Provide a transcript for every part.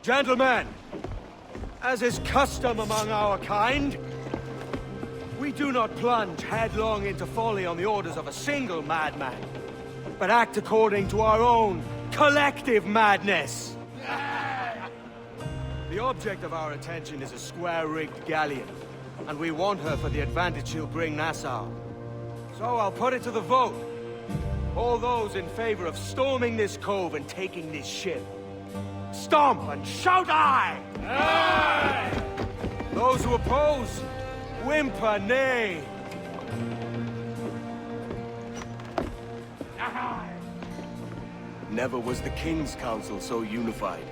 Gentlemen, as is custom among our kind, we do not plunge headlong into folly on the orders of a single madman, but act according to our own collective madness. The object of our attention is a square-rigged galleon, and we want her for the advantage she'll bring Nassau. So I'll put it to the vote. All those in favor of storming this cove and taking this ship, stomp and shout aye! Aye! Those who oppose, whimper nay. Aye! Never was the King's Council so unified.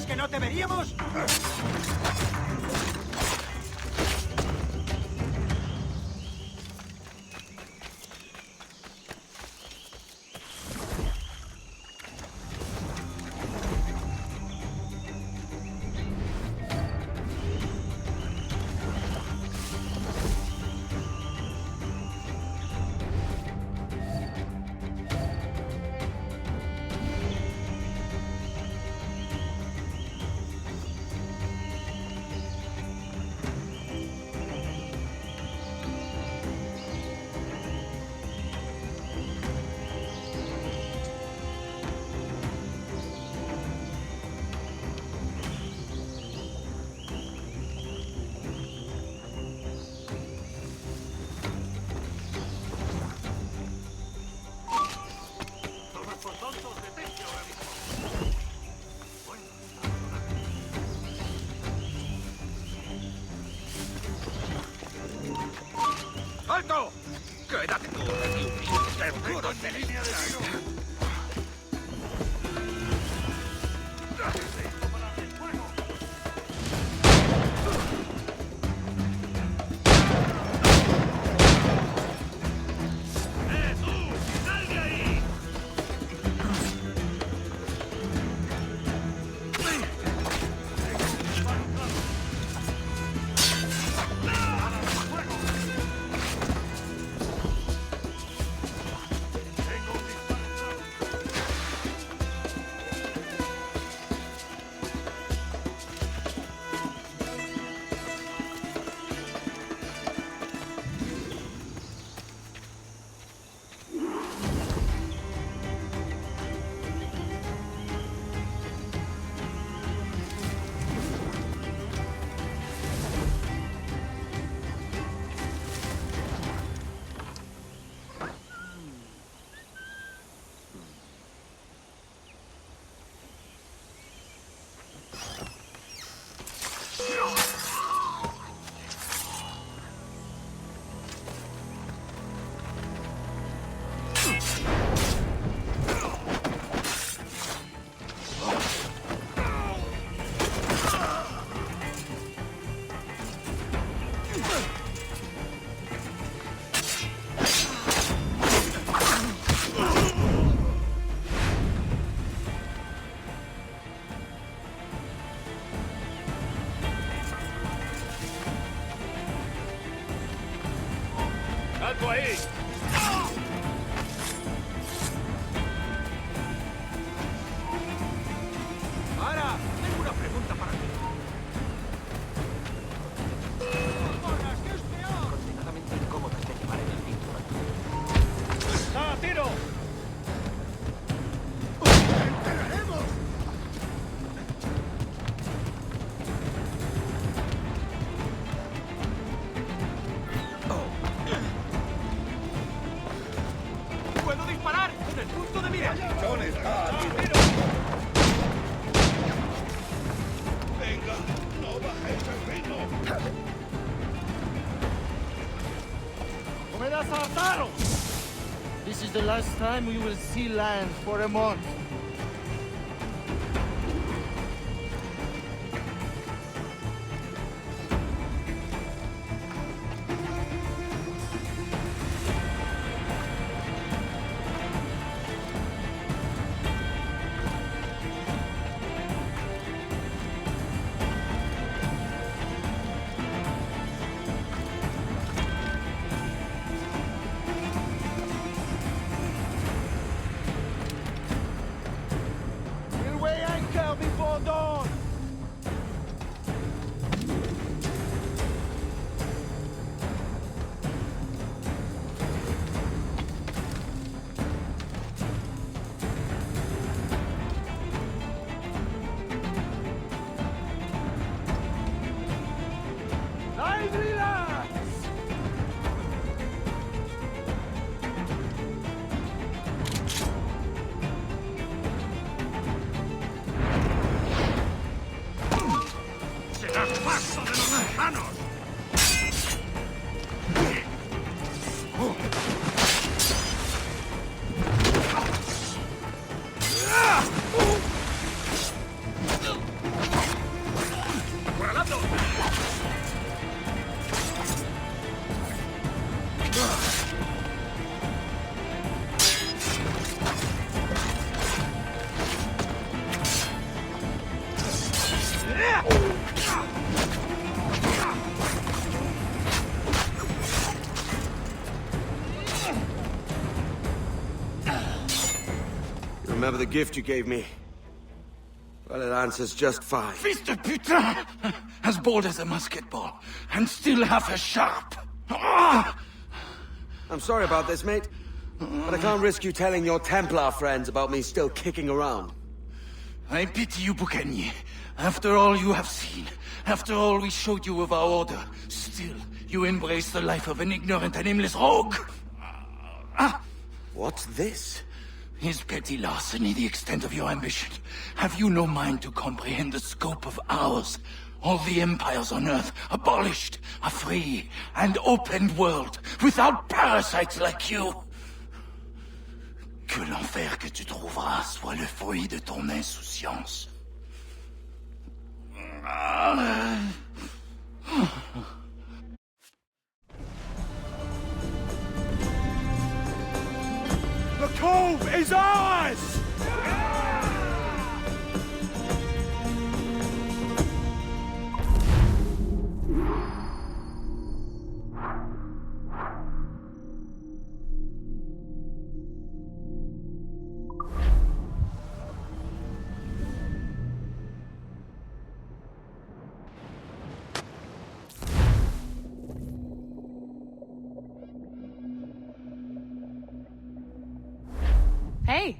que no te veríamos? ¡Alto! ¡Quédate tú aquí! ¡Seguro de línea de tiro! ¡Alto ahí! ¡Para! Tengo una pregunta para ti. ¿Qué es peor? Condenadamente incómodas de llevar en el cinturón. ¡Ah, tiro! ¡Enterraremos! ¡Puedo disparar! ¡En el punto de mira! ¡John está a tiro! Venga, no bajéis el ritmo. ¡Comedas hartaros! This is the last time we will see land for a month. remember the gift you gave me. Well, it answers just fine. Fils de putain! As bold as a musket ball, and still half as sharp. I'm sorry about this, mate. But I can't risk you telling your Templar friends about me still kicking around. I pity you, Boucanier. After all you have seen, after all we showed you of our order, still you embrace the life of an ignorant and aimless rogue. What's this? Is petty larceny the extent of your ambition? Have you no mind to comprehend the scope of ours? All the empires on Earth abolished, a free and open world, without parasites like you. Que l'enfer que tu trouveras soit le fruit de ton insouciance. The cove is ours! Hey.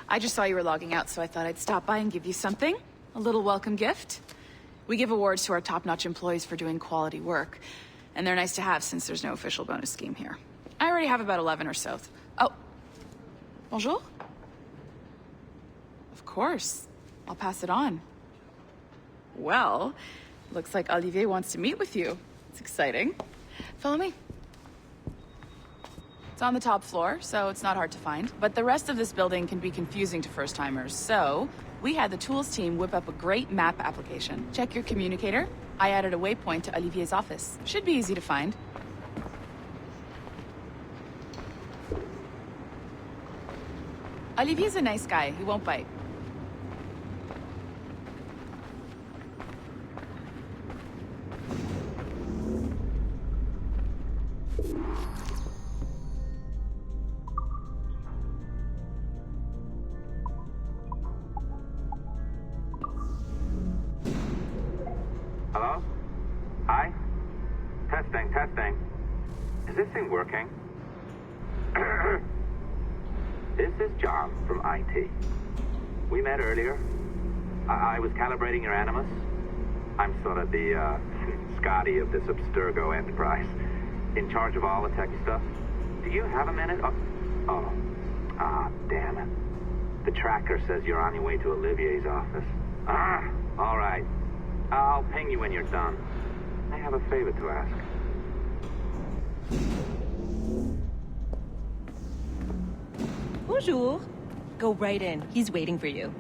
I just saw you were logging out, so I thought I'd stop by and give you something. A little welcome gift. We give awards to our top-notch employees for doing quality work, and they're nice to have since there's no official bonus scheme here. I already have about 11 or so. Oh. Bonjour? Of course. I'll pass it on. Well, looks like Olivier wants to meet with you. It's exciting. Follow me. It's on the top floor, so it's not hard to find. But the rest of this building can be confusing to first-timers, so we had the tools team whip up a great map application. Check your communicator. I added a waypoint to Olivier's office. Should be easy to find. Olivier's a nice guy. He won't bite. Hello? Hi? Testing, testing. Is this thing working? This is John from IT. We met earlier. I was calibrating your animus. I'm sort of the, Scotty of this Abstergo enterprise. In charge of all the techie stuff. Do you have a minute? Damn it. The tracker says you're on your way to Olivier's office. All right. I'll ping you when you're done. I have a favor to ask. Bonjour. Go right in. He's waiting for you.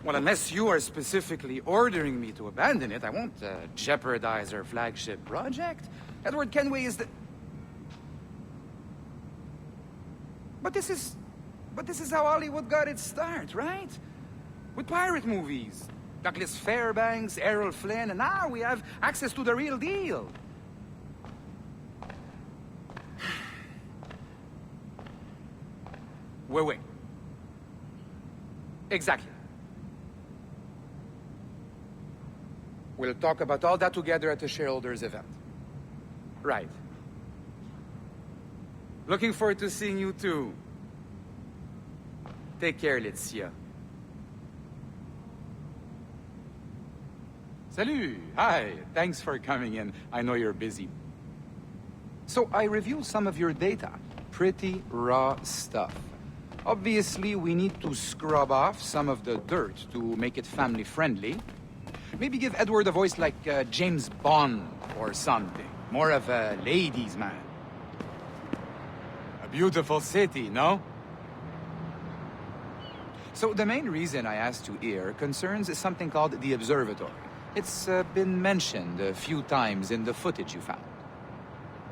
Well, unless you are specifically ordering me to abandon it, I won't jeopardize our flagship project. Edward Kenway is the... But this is how Hollywood got its start, right? With pirate movies. Douglas Fairbanks, Errol Flynn, and now we have access to the real deal. Wait. Exactly. We'll talk about all that together at the shareholders event. Right. Looking forward to seeing you too. Take care, Laetitia. Salut! Hi, thanks for coming in. I know you're busy. So I reviewed some of your data. Pretty raw stuff. Obviously, we need to scrub off some of the dirt to make it family-friendly. Maybe give Edward a voice like James Bond or something. More of a ladies' man. A beautiful city, no? So the main reason I asked you here concerns something called the observatory. It's been mentioned a few times in the footage you found.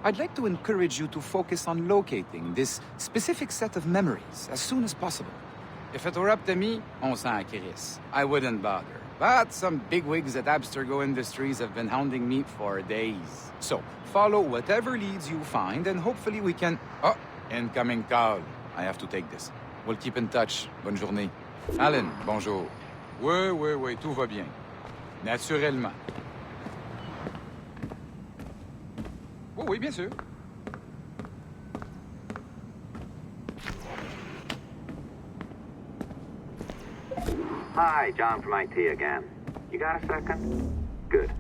I'd like to encourage you to focus on locating this specific set of memories as soon as possible. If it were up to me, on s'en crisse. I wouldn't bother. But some bigwigs at Abstergo Industries have been hounding me for days. So, follow whatever leads you find, and hopefully we can... Oh, incoming call. I have to take this. We'll keep in touch. Bonne journée. Alan, bonjour. Oui, tout va bien. Naturellement. Oui, bien sûr. Hi, John from IT again. You got a second? Good.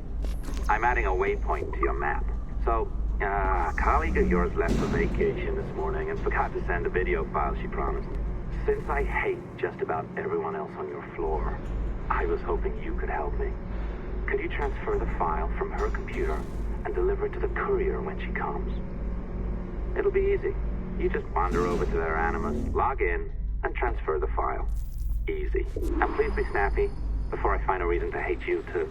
I'm adding a waypoint to your map. So, a colleague of yours left for vacation this morning and forgot to send a video file she promised. Since I hate just about everyone else on your floor, I was hoping you could help me. Could you transfer the file from her computer and deliver it to the courier when she comes? It'll be easy. You just wander over to their Animus, log in, and transfer the file. Easy. And please be snappy before I find a reason to hate you too.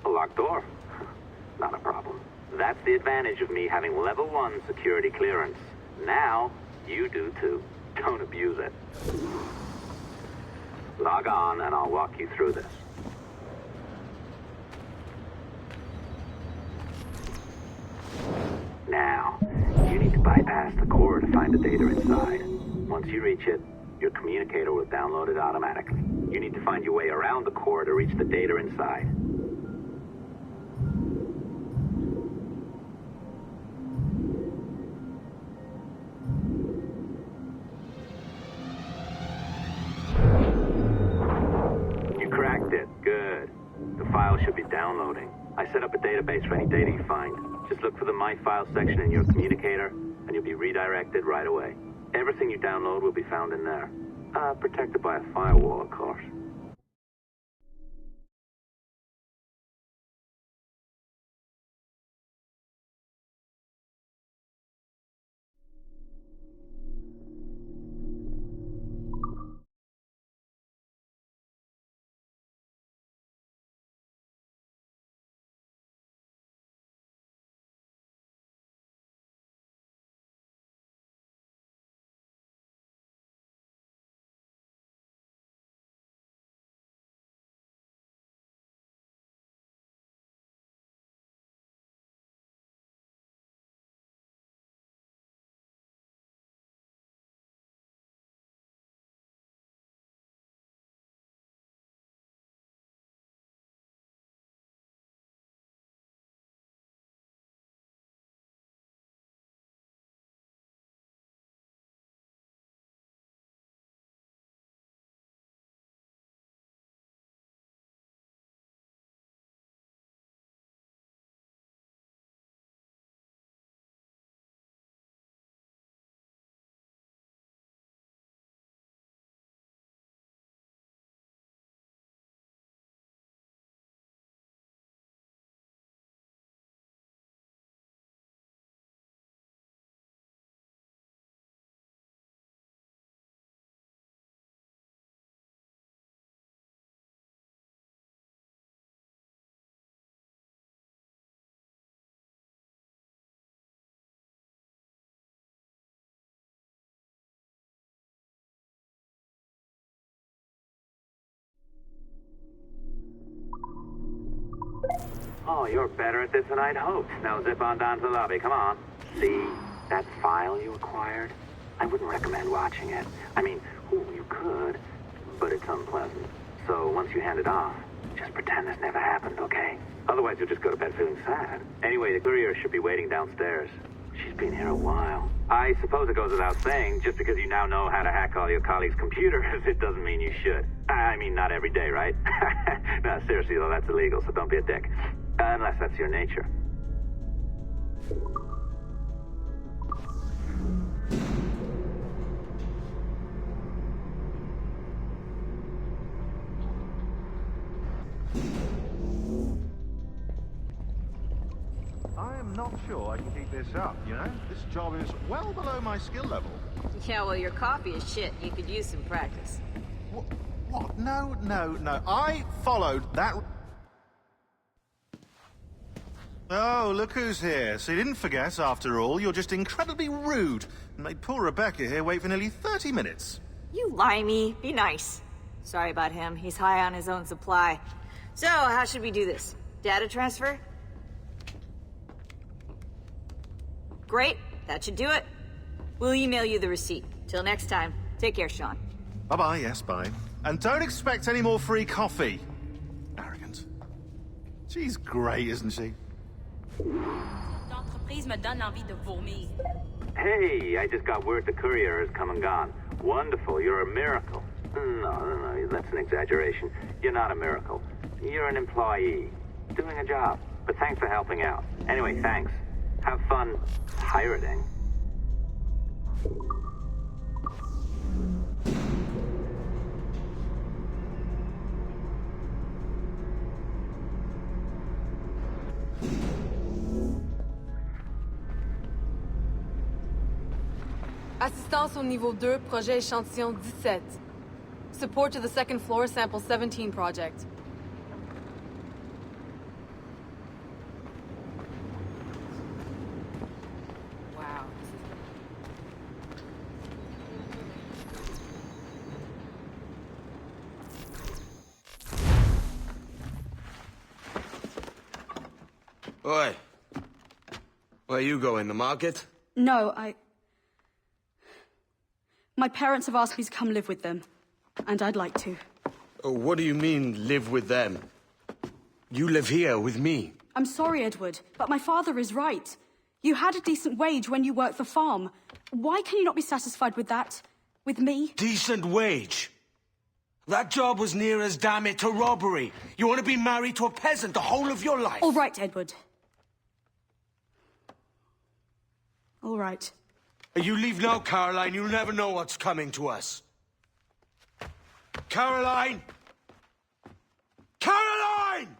A locked door? Not a problem. That's the advantage of me having level 1 security clearance. Now, you do too. Don't abuse it. Log on and I'll walk you through this. Now, you need to bypass the core to find the data inside. Once you reach it, your communicator will download it automatically. You need to find your way around the core to reach the data inside. You cracked it. Good. The file should be downloading. I set up a database for any data you find. Just look for the My Files section in your communicator, and you'll be redirected right away. Everything you download will be found in there. Protected by a firewall, of course. Oh, you're better at this than I'd hoped. Now zip on down to the lobby. Come on. See that file you acquired? I wouldn't recommend watching it. I mean, you could, but it's unpleasant. So once you hand it off, just pretend this never happened, okay? Otherwise, you'll just go to bed feeling sad. Anyway, the courier should be waiting downstairs. She's been here a while. I suppose it goes without saying, just because you now know how to hack all your colleagues' computers, it doesn't mean you should. I mean, not every day, right? No, seriously, though, that's illegal, so don't be a dick. Unless that's your nature. I am not sure I can keep this up, you know? This job is well below my skill level. Yeah, well, your coffee is shit. You could use some practice. What? No, no, no. I followed that... Oh, look who's here. So you didn't forget, after all. You're just incredibly rude. And made poor Rebecca here wait for nearly 30 minutes. You limey. Be nice. Sorry about him. He's high on his own supply. So, how should we do this? Data transfer? Great. That should do it. We'll email you the receipt. Till next time. Take care, Sean. Bye-bye, yes, bye. And don't expect any more free coffee. Arrogant. She's great, isn't she? L'entreprise me donne envie de vomir. Hey, I just got word the courier has come and gone. Wonderful, you're a miracle. No, that's an exaggeration. You're not a miracle. You're an employee, doing a job. But thanks for helping out. Anyway, thanks. Have fun pirating. Assistance au niveau 2, projet échantillon 17. Support to the second floor, sample 17 project. Wow. Oi. Where you going, the market? No, My parents have asked me to come live with them, and I'd like to. Oh, what do you mean, live with them? You live here with me. I'm sorry, Edward, but my father is right. You had a decent wage when you worked the farm. Why can you not be satisfied with that? With me? Decent wage? That job was near as, damn it, to robbery. You want to be married to a peasant the whole of your life? All right, Edward. All right. You leave now, Caroline. You'll never know what's coming to us. Caroline! Caroline!